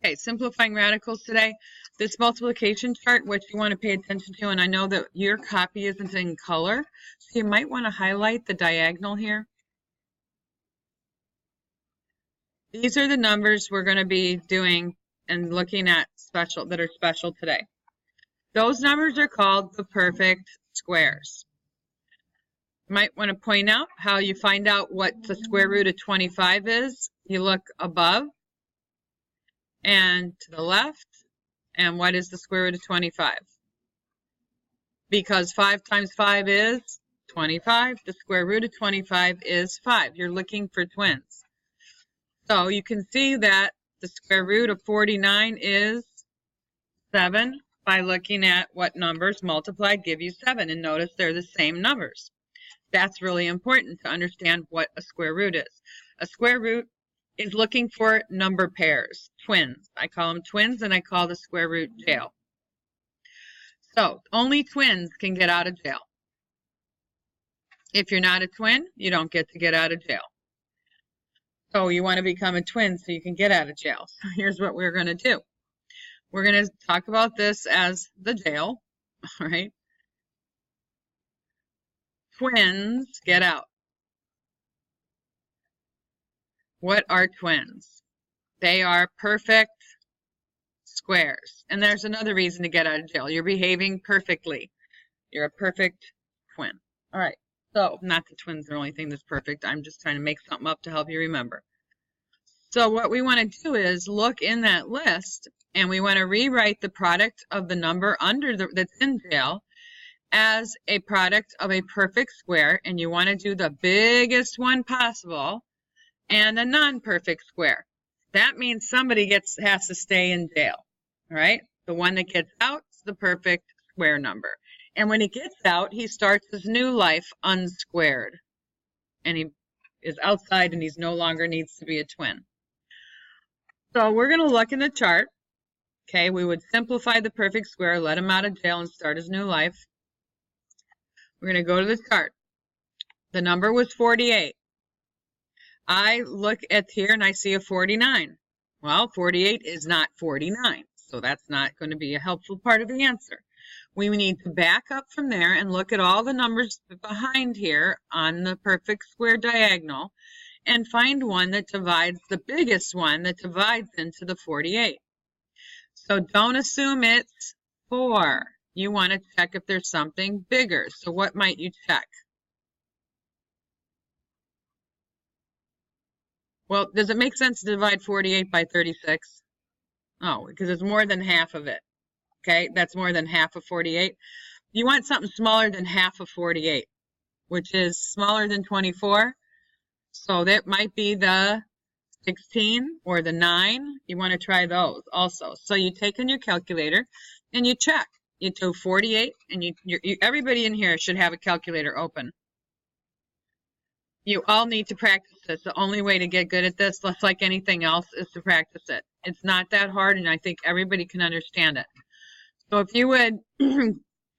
Okay, simplifying radicals today. This multiplication chart, which you want to pay attention to, and I know that your copy isn't in color, so you might want to highlight the diagonal here. These are the numbers we're going to be doing and looking at that are special today. Those numbers are called the perfect squares. You might want to point out how you find out what the square root of 25 is. You look above and to the left, and what is the square root of 25? Because 5 times 5 is 25. The square root of 25 is 5. You're looking for twins. So you can see that the square root of 49 is 7 by looking at what numbers multiplied give you 7. And notice they're the same numbers. That's really important to understand what a square root is. A square root is looking for number pairs, twins. I call them twins, and I call the square root jail. So only twins can get out of jail. If you're not a twin, you don't get to get out of jail. So you want to become a twin so you can get out of jail. So here's what we're going to do. We're going to talk about this as the jail, all right? Twins get out. What are twins? They are perfect squares. And there's another reason to get out of jail. You're behaving perfectly. You're a perfect twin. All right. So, not the twins are the only thing that's perfect. I'm just trying to make something up to help you remember. So what we want to do is look in that list, and we want to rewrite the product of the number that's in jail as a product of a perfect square, and you want to do the biggest one possible and a non-perfect square. That means somebody has to stay in jail, all right? The one that gets out is the perfect square number. And when he gets out, he starts his new life unsquared. And he is outside and he's no longer needs to be a twin. So we're going to look in the chart. Okay, we would simplify the perfect square, let him out of jail and start his new life. We're going to go to the chart. The number was 48. I look at here and I see a 49. Well, 48 is not 49, so that's not going to be a helpful part of the answer. We need to back up from there and look at all the numbers behind here on the perfect square diagonal and find one that divides, the biggest one that divides into the 48. So don't assume it's 4. You want to check if there's something bigger. So what might you check? Well, does it make sense to divide 48 by 36? Oh, because it's more than half of it. Okay, that's more than half of 48. You want something smaller than half of 48, which is smaller than 24. So that might be the 16 or the 9. You want to try those also. So you take in your calculator and you check. You do 48, and everybody in here should have a calculator open. You all need to practice this. The only way to get good at this, just like anything else, is to practice it. It's not that hard, and I think everybody can understand it. So if you would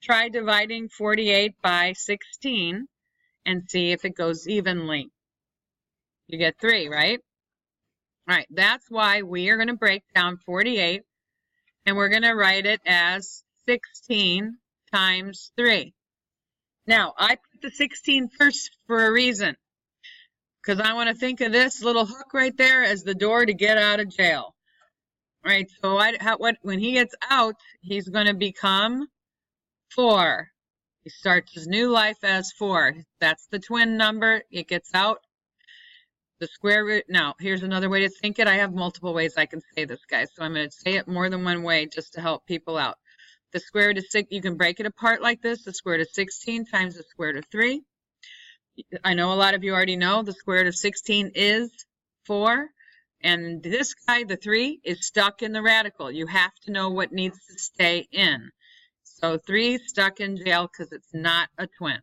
try dividing 48 by 16 and see if it goes evenly. You get 3, right? All right, that's why we are going to break down 48, and we're going to write it as 16 times 3. Now, I put the 16 first for a reason, because I want to think of this little hook right there as the door to get out of jail. All right, so when he gets out, he's going to become 4. He starts his new life as 4. That's the twin number. It gets out. The square root. Now, here's another way to think it. I have multiple ways I can say this, guys, so I'm going to say it more than one way just to help people out. The square root of 6, you can break it apart like this. The square root of 16 times the square root of 3. I know a lot of you already know the square root of 16 is 4. And this guy, the 3, is stuck in the radical. You have to know what needs to stay in. So 3 stuck in jail because it's not a twin.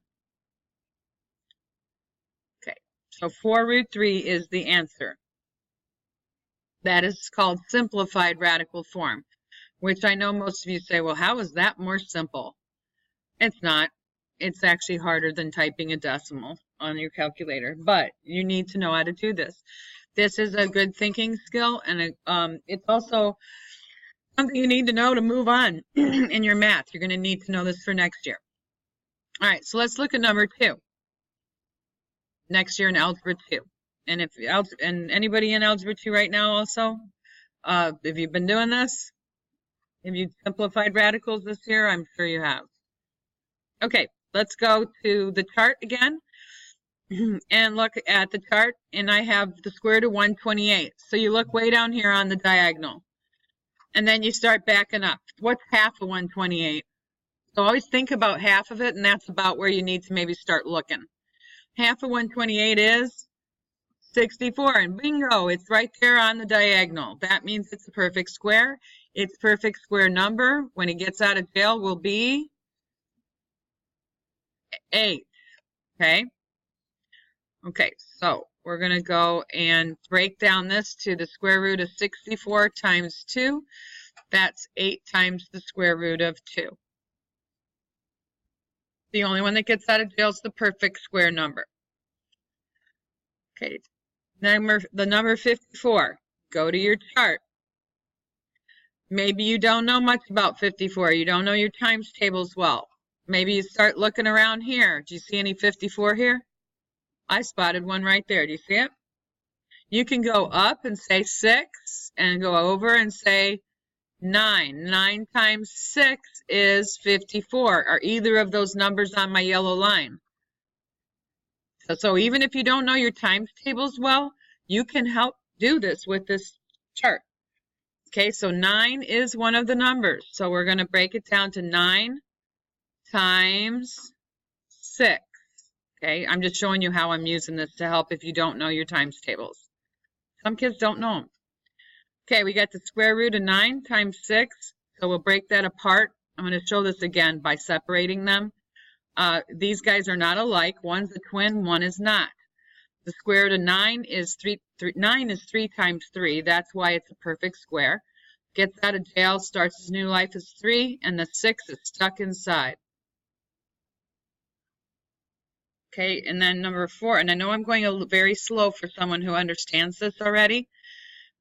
Okay, so 4 root 3 is the answer. That is called simplified radical form, which I know most of you say, well, how is that more simple? It's not. It's actually harder than typing a decimal on your calculator, but you need to know how to do this. This is a good thinking skill, and it's also something you need to know to move on in your math. You're going to need to know this for next year. All right, so let's look at number 2. Next year in Algebra 2. And anybody in Algebra 2 right now also, if you've been doing this, have you simplified radicals this year? I'm sure you have. Okay, let's go to the chart again and look at the chart, and I have the square root of 128. So you look way down here on the diagonal, and then you start backing up. What's half of 128? So always think about half of it, and that's about where you need to maybe start looking. Half of 128 is 64, and bingo, it's right there on the diagonal. That means it's a perfect square. Its perfect square number, when it gets out of jail, will be 8, okay? Okay, so we're going to go and break down this to the square root of 64 times 2. That's 8 times the square root of 2. The only one that gets out of jail is the perfect square number. Okay, the number 54. Go to your chart. Maybe you don't know much about 54. You don't know your times tables well. Maybe you start looking around here. Do you see any 54 here? I spotted one right there. Do you see it? You can go up and say 6 and go over and say 9. 9 times 6 is 54. Are either of those numbers on my yellow line? So even if you don't know your times tables well, you can help do this with this chart. Okay, so 9 is one of the numbers. So we're going to break it down to 9 times 6. Okay, I'm just showing you how I'm using this to help if you don't know your times tables. Some kids don't know them. Okay, we got the square root of 9 times 6. So we'll break that apart. I'm going to show this again by separating them. These guys are not alike. One's a twin, one is not. The square root of 9 is 9 is 3 times 3. That's why it's a perfect square. Gets out of jail, starts his new life as 3, and the 6 is stuck inside. Okay, and then number 4, and I know I'm going very slow for someone who understands this already,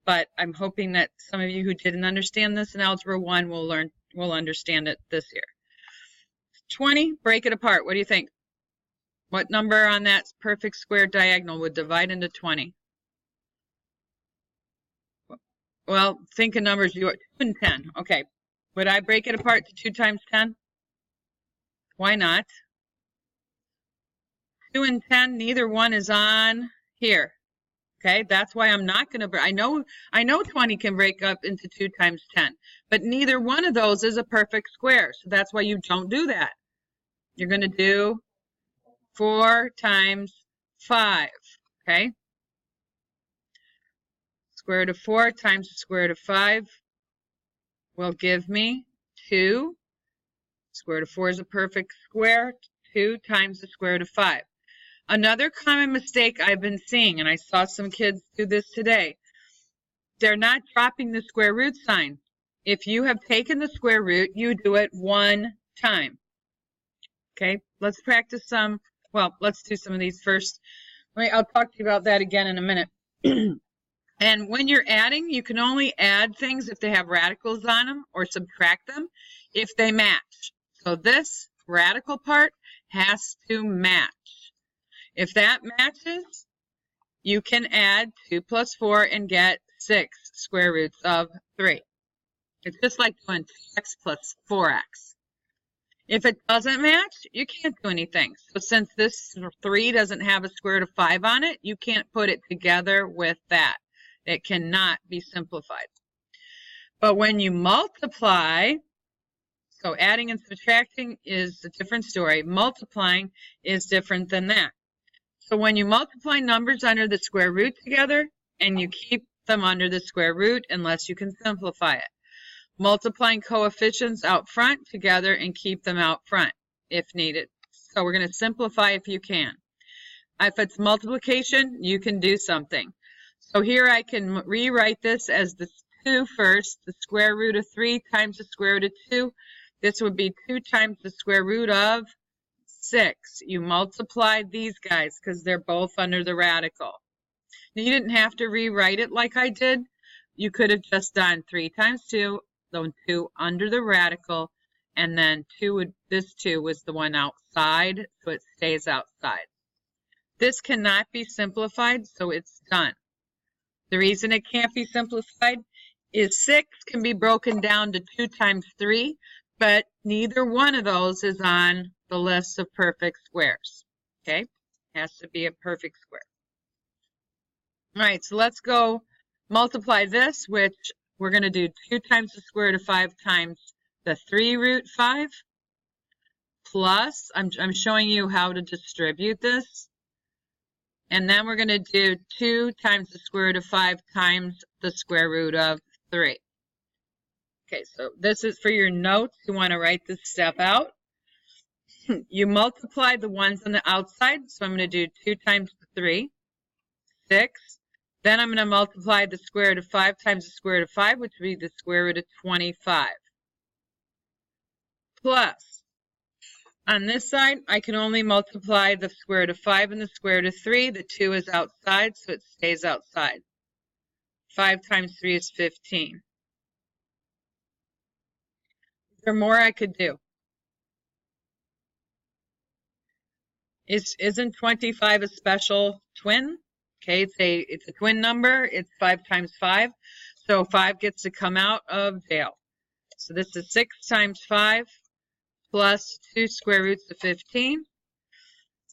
but I'm hoping that some of you who didn't understand this in Algebra 1 will understand it this year. 20, break it apart. What do you think? What number on that perfect square diagonal would divide into 20? Well, think of numbers. 2 and 10. Okay. Would I break it apart to 2 times 10? Why not? 2 and 10, neither one is on here. Okay, that's why I'm not going to, I know 20 can break up into 2 times 10, but neither one of those is a perfect square. So that's why you don't do that. You're going to do 4 times 5, okay? Square root of 4 times the square root of 5 will give me 2. Square root of 4 is a perfect square. 2 times the square root of 5. Another common mistake I've been seeing, and I saw some kids do this today, they're not dropping the square root sign. If you have taken the square root, you do it 1 time. Okay, let's practice some. Well, let's do some of these first. I'll talk to you about that again in a minute. And when you're adding, you can only add things if they have radicals on them or subtract them if they match. So this radical part has to match. If that matches, you can add 2 plus 4 and get 6 square roots of 3. It's just like doing 2x plus 4x. If it doesn't match, you can't do anything. So since this 3 doesn't have a square root of 5 on it, you can't put it together with that. It cannot be simplified. But when you multiply, so adding and subtracting is a different story. Multiplying is different than that. So when you multiply numbers under the square root together, and you keep them under the square root unless you can simplify it. Multiplying coefficients out front together and keep them out front if needed. So we're going to simplify if you can. If it's multiplication, you can do something. So here I can rewrite this as the 2 first, the square root of 3 times the square root of 2. This would be 2 times the square root of 6. You multiply these guys because they're both under the radical. You didn't have to rewrite it like I did. You could have just done 3 times 2, the 2 under the radical, and then this 2 was the one outside, so it stays outside. This cannot be simplified, so it's done. The reason it can't be simplified is 6 can be broken down to 2 times 3, but neither one of those is on the list of perfect squares. Okay? It has to be a perfect square. All right, so let's go multiply this, which we're going to do 2 times the square root of 5 times the 3 root 5, plus, I'm showing you how to distribute this. And then we're going to do 2 times the square root of 5 times the square root of 3. Okay, so this is for your notes. You want to write this step out. You multiply the ones on the outside, so I'm going to do 2 times 3, 6. Then I'm going to multiply the square root of 5 times the square root of 5, which would be the square root of 25. Plus, on this side, I can only multiply the square root of 5 and the square root of 3. The 2 is outside, so it stays outside. 5 times 3 is 15. Is there more I could do? Isn't 25 a special twin? Okay, it's a twin number. It's 5 times 5. So 5 gets to come out of jail. So this is 6 times 5 plus 2 square roots of 15.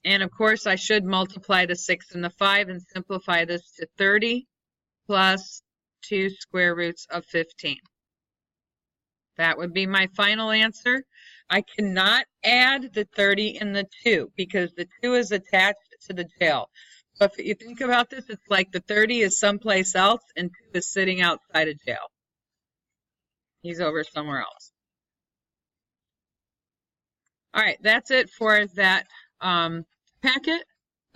And of course, I should multiply the 6 and the 5 and simplify this to 30 plus 2 square roots of 15. That would be my final answer. I cannot add the 30 and the 2 because the 2 is attached to the jail. So if you think about this, it's like the 30 is someplace else and 2 is sitting outside of jail. He's over somewhere else. All right, that's it for that packet.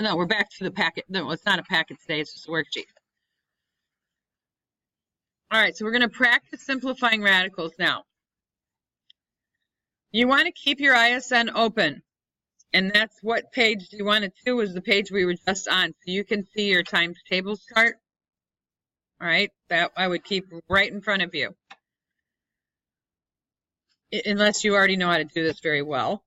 No, we're back to the packet. No, it's not a packet today. It's just a worksheet. All right, so we're going to practice simplifying radicals now. You want to keep your ISN open, and that's what page you want it to is the page we were just on, so you can see your times tables chart. All right, that I would keep right in front of you, unless you already know how to do this very well.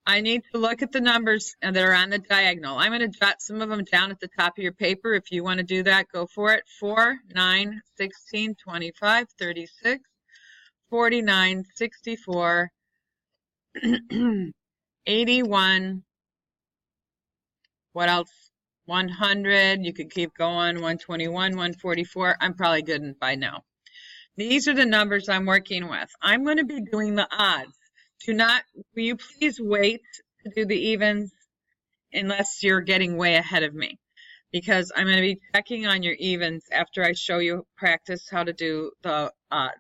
I need to look at the numbers that are on the diagonal. I'm going to jot some of them down at the top of your paper. If you want to do that, go for it. 4, 9, 16, 25, 36, 49, 64, 81, what else? 100, you could keep going, 121, 144. I'm probably good by now. These are the numbers I'm working with. I'm going to be doing the odds. Will you please wait to do the evens unless you're getting way ahead of me? Because I'm going to be checking on your evens after I show you practice how to do the odds.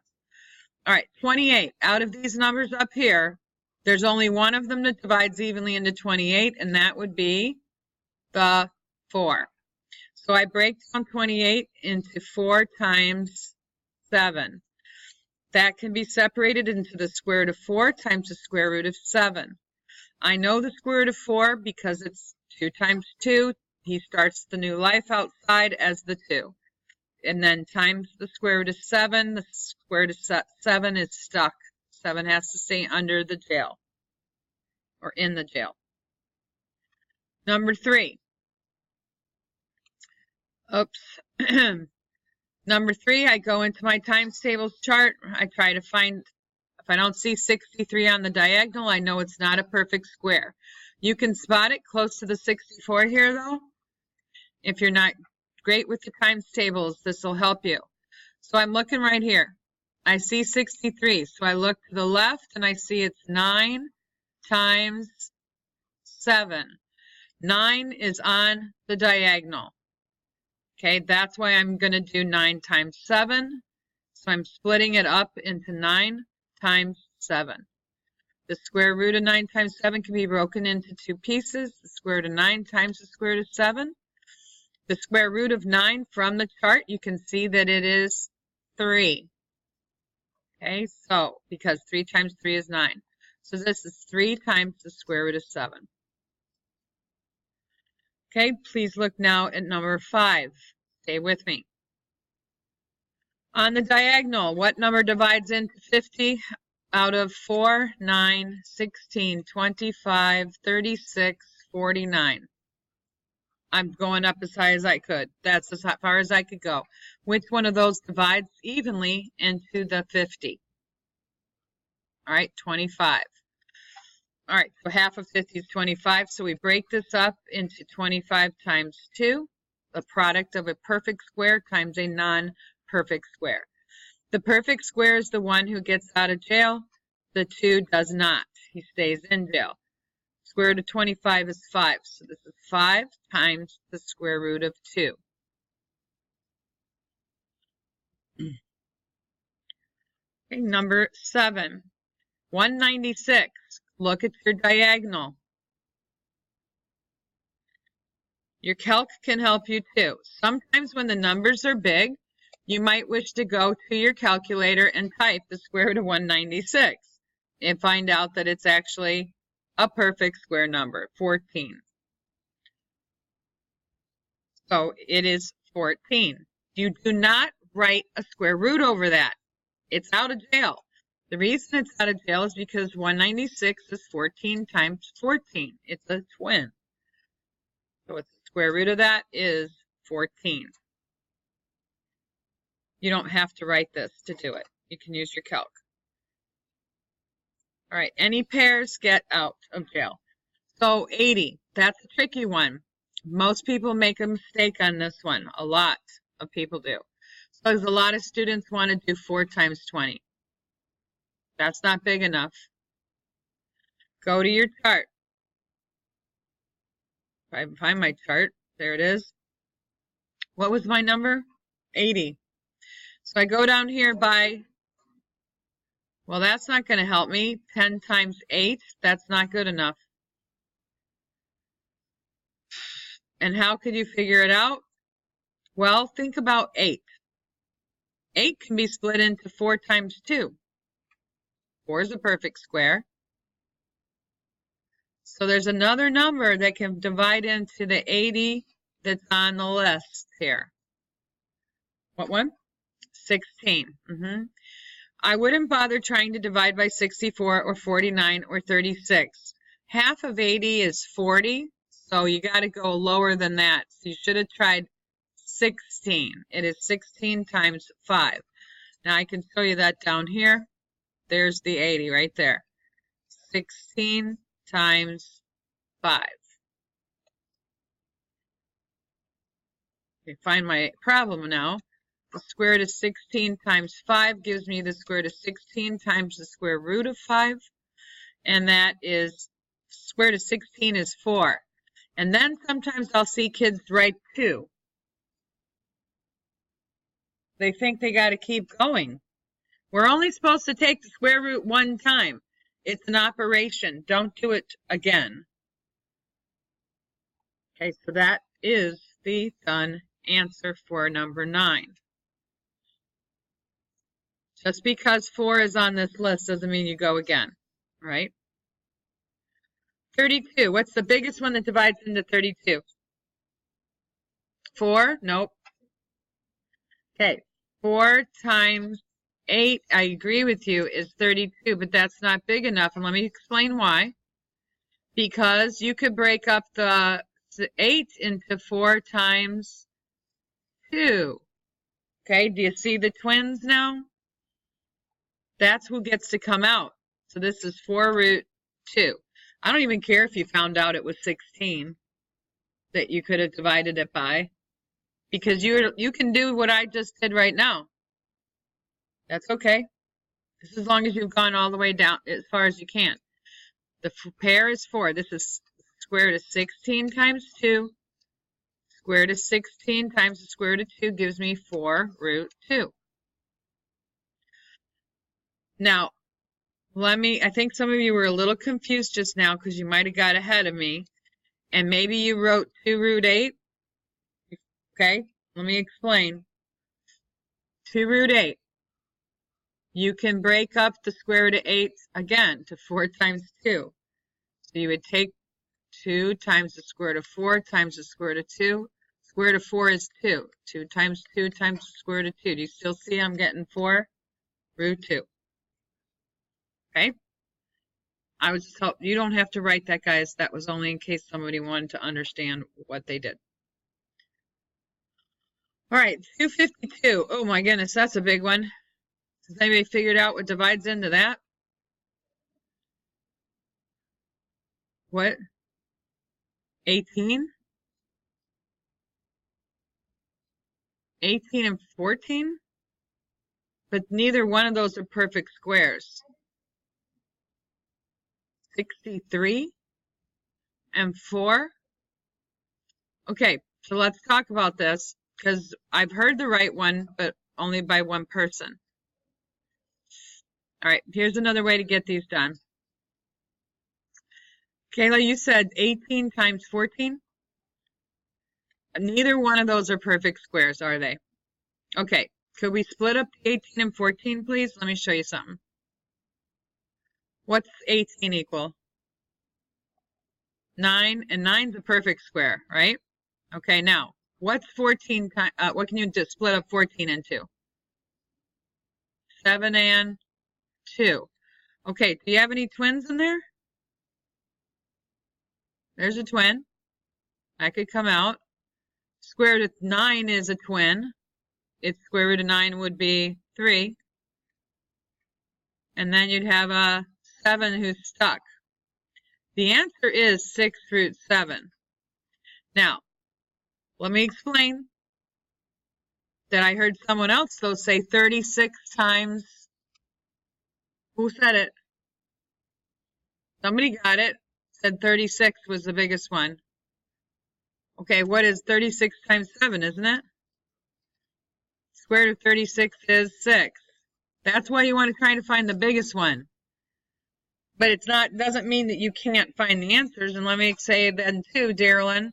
All right, 28. Out of these numbers up here, there's only one of them that divides evenly into 28, and that would be the 4. So I break down 28 into 4 times 7. That can be separated into the square root of 4 times the square root of 7. I know the square root of 4 because it's 2 times 2. He starts the new life outside as the 2. And then times the square root of 7. The square root of 7 is stuck. 7 has to stay under the jail or in the jail. Number 3. Oops. Number 3, I go into my times tables chart. I try to find, if I don't see 63 on the diagonal, I know it's not a perfect square. You can spot it close to the 64 here, though. If you're not great with the times tables, this will help you. So I'm looking right here. I see 63, so I look to the left, and I see it's 9 times 7. 9 is on the diagonal. Okay, that's why I'm going to do 9 times 7. So I'm splitting it up into 9 times 7. The square root of 9 times 7 can be broken into 2 pieces. The square root of 9 times the square root of 7. The square root of 9 from the chart, you can see that it is 3. Okay, so because 3 times 3 is 9. So this is 3 times the square root of 7. Okay, please look now at number 5. Stay with me. On the diagonal, what number divides into 50 out of 4, 9, 16, 25, 36, 49? I'm going up as high as I could. That's as far as I could go. Which one of those divides evenly into the 50? All right, 25. All right, so half of 50 is 25. So we break this up into 25 times 2, the product of a perfect square times a non-perfect square. The perfect square is the one who gets out of jail. The 2 does not. He stays in jail. Square root of 25 is 5. So this is 5 times the square root of 2. Okay, number 7. 196. Look at your diagonal. Your calc can help you too. Sometimes when the numbers are big, you might wish to go to your calculator and type the square root of 196 and find out that it's actually a perfect square number, 14. So it is 14. You do not write a square root over that. It's out of jail. The reason it's out of jail is because 196 is 14 times 14. It's a twin. So the square root of that is 14. You don't have to write this to do it. You can use your calc. All right, any pairs get out of jail. So 80, that's a tricky one. Most people make a mistake on this one. A lot of people do. So a lot of students want to do 4 times 20. That's not big enough. Go to your chart. If I can find my chart, there it is. What was my number? 80. So I go down here by, well, that's not going to help me. 10 times 8, that's not good enough. And how could you figure it out? Well, think about 8. 8 can be split into 4 times 2. 4 is a perfect square. So there's another number that can divide into the 80 that's on the list here. What one? 16. I wouldn't bother trying to divide by 64 or 49 or 36. Half of 80 is 40, so you got to go lower than that. So you should have tried 16. It is 16 times 5. Now I can show you that down here. There's the 80 right there. 16 times 5. Okay, find my problem now. The square root of 16 times 5 gives me the square root of 16 times the square root of 5. And that is, square root of 16 is 4. And then sometimes I'll see kids write 2. They think they got to keep going. We're only supposed to take the square root 1 time. It's an operation. Don't do it again. Okay, so that is the done answer for number 9. Just because 4 is on this list doesn't mean you go again, right? 32. What's the biggest one that divides into 32? 4? Nope. Okay, 4 times 8, I agree with you, is 32, but that's not big enough. And let me explain why. Because you could break up the 8 into 4 times 2. Okay, do you see the twins now? That's who gets to come out. So this is 4 root 2. I don't even care if you found out it was 16 that you could have divided it by. Because you can do what I just did right now. That's okay. Just as long as you've gone all the way down as far as you can. The pair is 4. This is square root of 16 times 2. Square root of 16 times the square root of 2 gives me 4 root 2. Now, I think some of you were a little confused just now because you might have got ahead of me. And maybe you wrote 2 root 8. Okay, let me explain. 2 root 8. You can break up the square root of 8 again to 4 times 2. So you would take 2 times the square root of 4 times the square root of 2. Square root of 4 is 2. 2 times 2 times the square root of 2. Do you still see I'm getting 4 root 2? Okay? I was just you don't have to write that, guys. That was only in case somebody wanted to understand what they did. All right, 252. Oh my goodness, that's a big one. Has anybody figured out what divides into that? What? 18? 18 and 14? But neither one of those are perfect squares. 63 and 4? Okay, so let's talk about this, because I've heard the right one, but only by one person. All right, here's another way to get these done. Kayla, you said 18 times 14? Neither one of those are perfect squares, are they? Okay, could we split up 18 and 14, please? Let me show you something. What's 18 equal? 9, and 9's a perfect square, right? Okay, now, what's 14 times, what can you just split up 14 into? 7 and 2. Okay, do you have any twins in there? There's a twin. That could come out. Square root of 9 is a twin. Its square root of 9 would be 3. And then you'd have a 7 who's stuck. The answer is 6 root 7. Now, let me explain that I heard someone else, though, say 36 times. Who said it? Somebody got it. Said 36 was the biggest one. Okay, what is 36 times 7, isn't it? Square root of 36 is 6. That's why you want to try to find the biggest one. But it's not, doesn't mean that you can't find the answers. And let me say then too, Darylyn,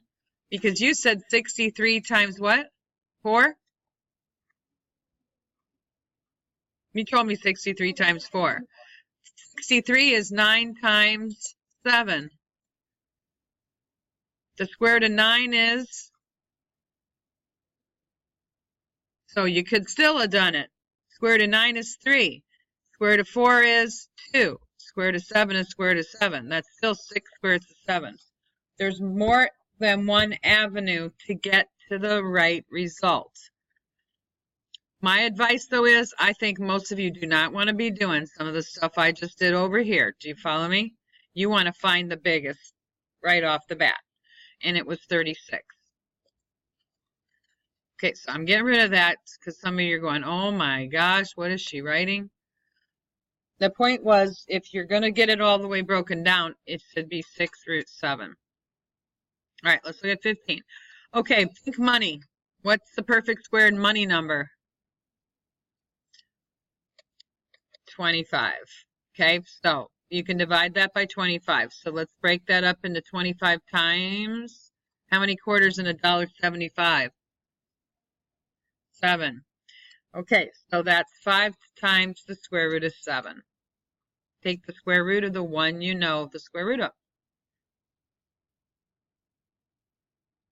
because you said 63 times what? 4? You told me 63 times 4. 63 is 9 times 7. The square root of 9 is, so you could still have done it. Square root of 9 is 3. Square root of 4 is 2. Square root of 7 is square root of 7. That's still 6 square roots of 7. There's more than one avenue to get to the right result. My advice, though, is I think most of you do not want to be doing some of the stuff I just did over here. Do you follow me? You want to find the biggest right off the bat. And it was 36. Okay, so I'm getting rid of that because some of you are going, oh my gosh, what is she writing? The point was, if you're going to get it all the way broken down, it should be 6 root 7. All right, let's look at 15. Okay, pink money. What's the perfect squared money number? 25. Okay, so you can divide that by 25. So let's break that up into 25 times. How many quarters in $1.75? 7. Okay, so that's 5 times the square root of 7. Take the square root of the one you know the square root of.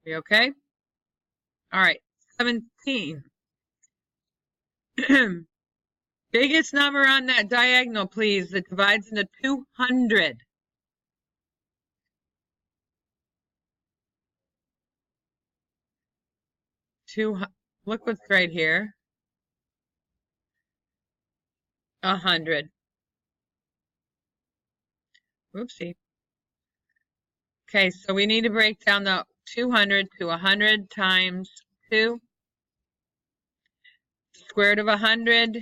You okay? All right, 17. Biggest number on that diagonal, please, that divides into 200. Look what's right here. 100. Oopsie. Okay, so we need to break down the 200 to 100 times 2. The square root of 100,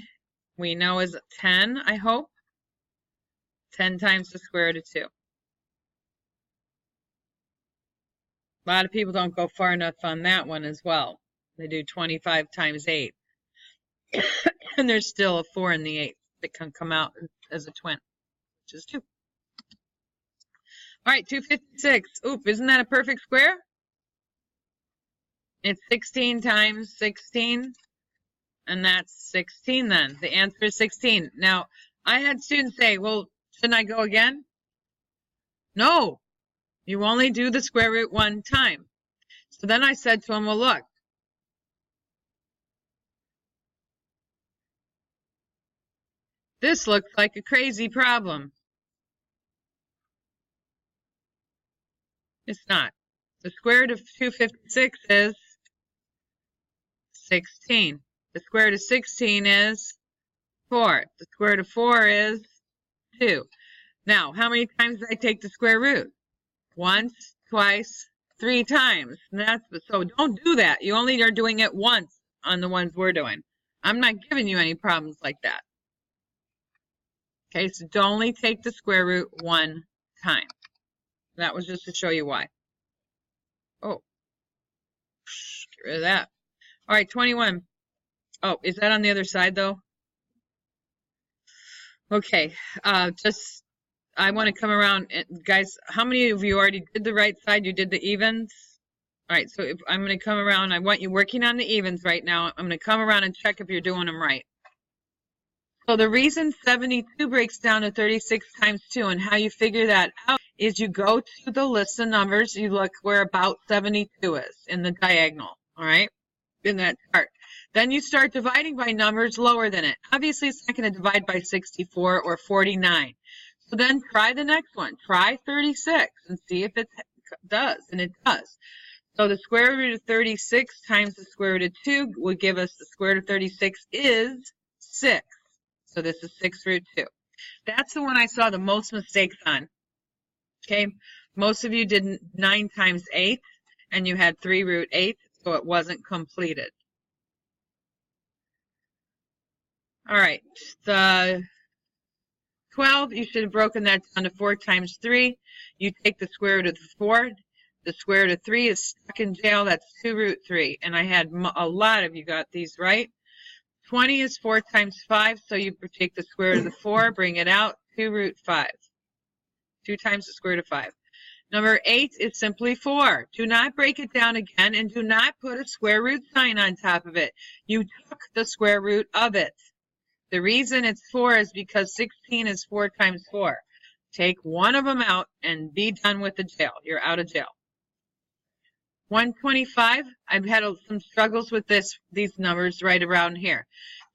we know is 10, I hope. 10 times the square root of 2. A lot of people don't go far enough on that one as well. They do 25 times 8. And there's still a 4 in the 8 that can come out as a twin, which is 2. All right, 256. Oop, isn't that a perfect square? It's 16 times 16, and that's 16 then. The answer is 16. Now, I had students say, well, shouldn't I go again? No, You only do the square root one time. So then I said to him, well, look, this looks like a crazy problem. It's not. The square root of 256 is 16. The square root of 16 is 4. The square root of 4 is 2. Now, how many times did I take the square root? Once, twice, 3 times. So don't do that. You only are doing it once on the ones we're doing. I'm not giving you any problems like that. Okay, so only take the square root one time. That was just to show you why. Oh, get rid of that. All right, 21. Oh, is that on the other side, though? Okay, I want to come around. Guys, how many of you already did the right side? You did the evens? All right, so if I'm going to come around. I want you working on the evens right now. I'm going to come around and check if you're doing them right. So the reason 72 breaks down to 36 times 2 and how you figure that out is you go to the list of numbers. You look where about 72 is in the diagonal, all right, in that chart. Then you start dividing by numbers lower than it. Obviously, it's not going to divide by 64 or 49. So then try the next one. Try 36 and see if it does, and it does. So the square root of 36 times the square root of 2 would give us the square root of 36 is 6. So this is 6 root 2. That's the one I saw the most mistakes on. Okay, most of you did 9 times 8, and you had 3 root 8, so it wasn't completed. All right, the 12, you should have broken that down to 4 times 3. You take the square root of 4. The square root of 3 is stuck in jail. That's 2 root 3. And I had a lot of you got these right. 20 is 4 times 5, so you take the square root of the 4, bring it out, 2 root 5. 2 times the square root of 5. Number 8 is simply 4. Do not break it down again, and do not put a square root sign on top of it. You took the square root of it. The reason it's 4 is because 16 is 4 times 4. Take one of them out and be done with the jail. You're out of jail. 125, I've had some struggles with these numbers right around here.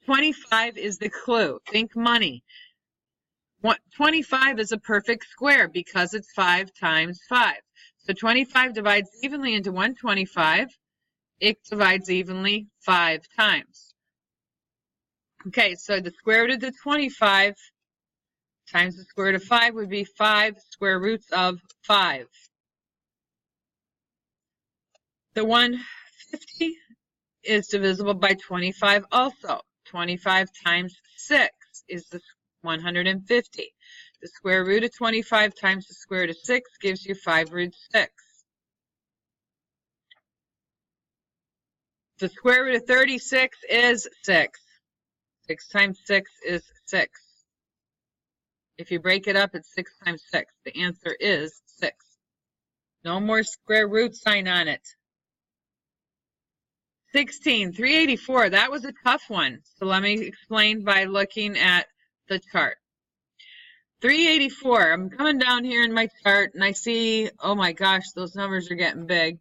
25 is the clue. Think money. 25 is a perfect square because it's 5 times 5. So 25 divides evenly into 125. It divides evenly 5 times. Okay, so the square root of the 25 times the square root of 5 would be 5 square roots of 5. The 150 is divisible by 25 also. 25 times 6 is the 150. The square root of 25 times the square root of 6 gives you 5 root 6. The square root of 36 is 6. 6 times 6 is 6. If you break it up, it's 6 times 6. The answer is 6. No more square root sign on it. 16, 384, that was a tough one. So let me explain by looking at the chart. 384, I'm coming down here in my chart and I see, oh my gosh, those numbers are getting big.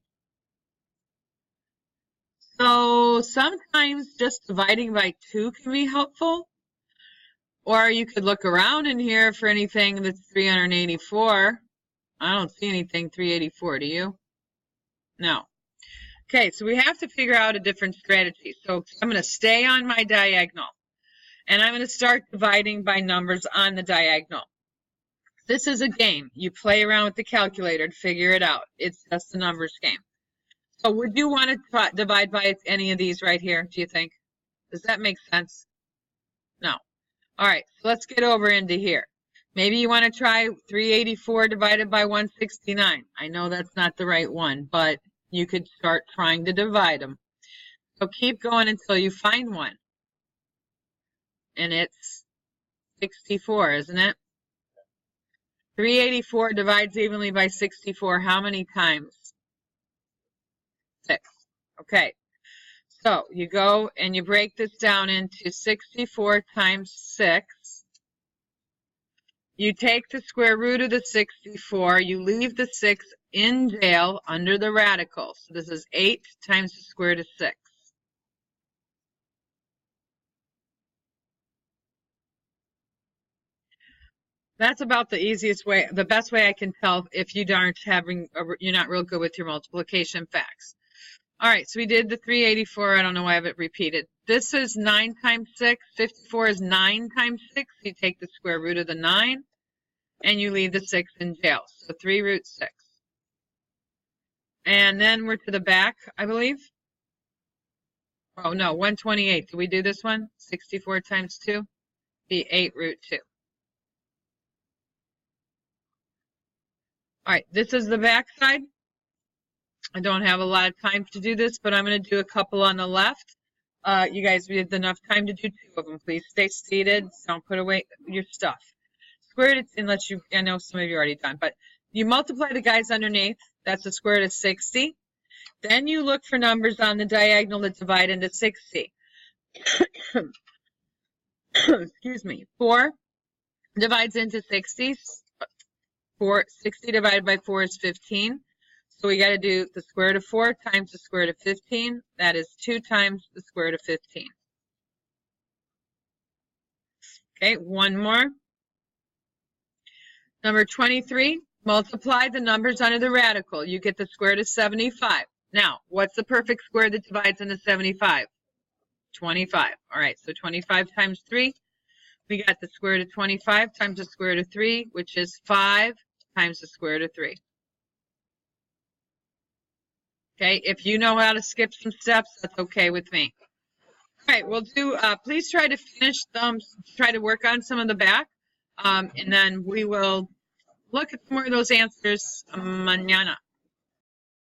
So sometimes just dividing by 2 can be helpful. Or you could look around in here for anything that's 384. I don't see anything 384, do you? No. Okay, so we have to figure out a different strategy. So I'm going to stay on my diagonal. And I'm going to start dividing by numbers on the diagonal. This is a game. You play around with the calculator to figure it out. It's just a numbers game. So would you want to divide by any of these right here, do you think? Does that make sense? No. All right, so let's get over into here. Maybe you want to try 384 divided by 169. I know that's not the right one, but you could start trying to divide them. So keep going until you find one. And it's 64, isn't it? 384 divides evenly by 64 how many times? 6. Okay. So you go and you break this down into 64 times 6. You take the square root of the 64. You leave the 6 in jail under the radical. So this is 8 times the square root of 6. That's about the easiest way, the best way I can tell if you aren't having, you're not real good with your multiplication facts. All right, so we did the 384. I don't know why I have it repeated. This is 9 times 6. 54 is 9 times 6. You take the square root of the 9, and you leave the 6 in jail. So 3 root 6. And then we're to the back, I believe. Oh, no, 128. Did we do this one? 64 times 2? Be 8 root 2. All right, this is the back side. I don't have a lot of time to do this, but I'm going to do a couple on the left. You guys, we had enough time to do 2 of them. Please stay seated. Don't put away your stuff. Square root, unless you, I know some of you already done, but you multiply the guys underneath. That's the square root of 60. Then you look for numbers on the diagonal that divide into 60. Excuse me. 4 divides into 60. 60 divided by 4 is 15. So we got to do the square root of 4 times the square root of 15. That is 2 times the square root of 15. Okay, one more. Number 23, multiply the numbers under the radical. You get the square root of 75. Now, what's the perfect square that divides into 75? 25. All right, so 25 times 3. We got the square root of 25 times the square root of 3, which is 5 times the square root of 3. Okay, if you know how to skip some steps, that's okay with me. All right, we'll do, please try to finish them, try to work on some of the back, and then we will look at more of those answers mañana.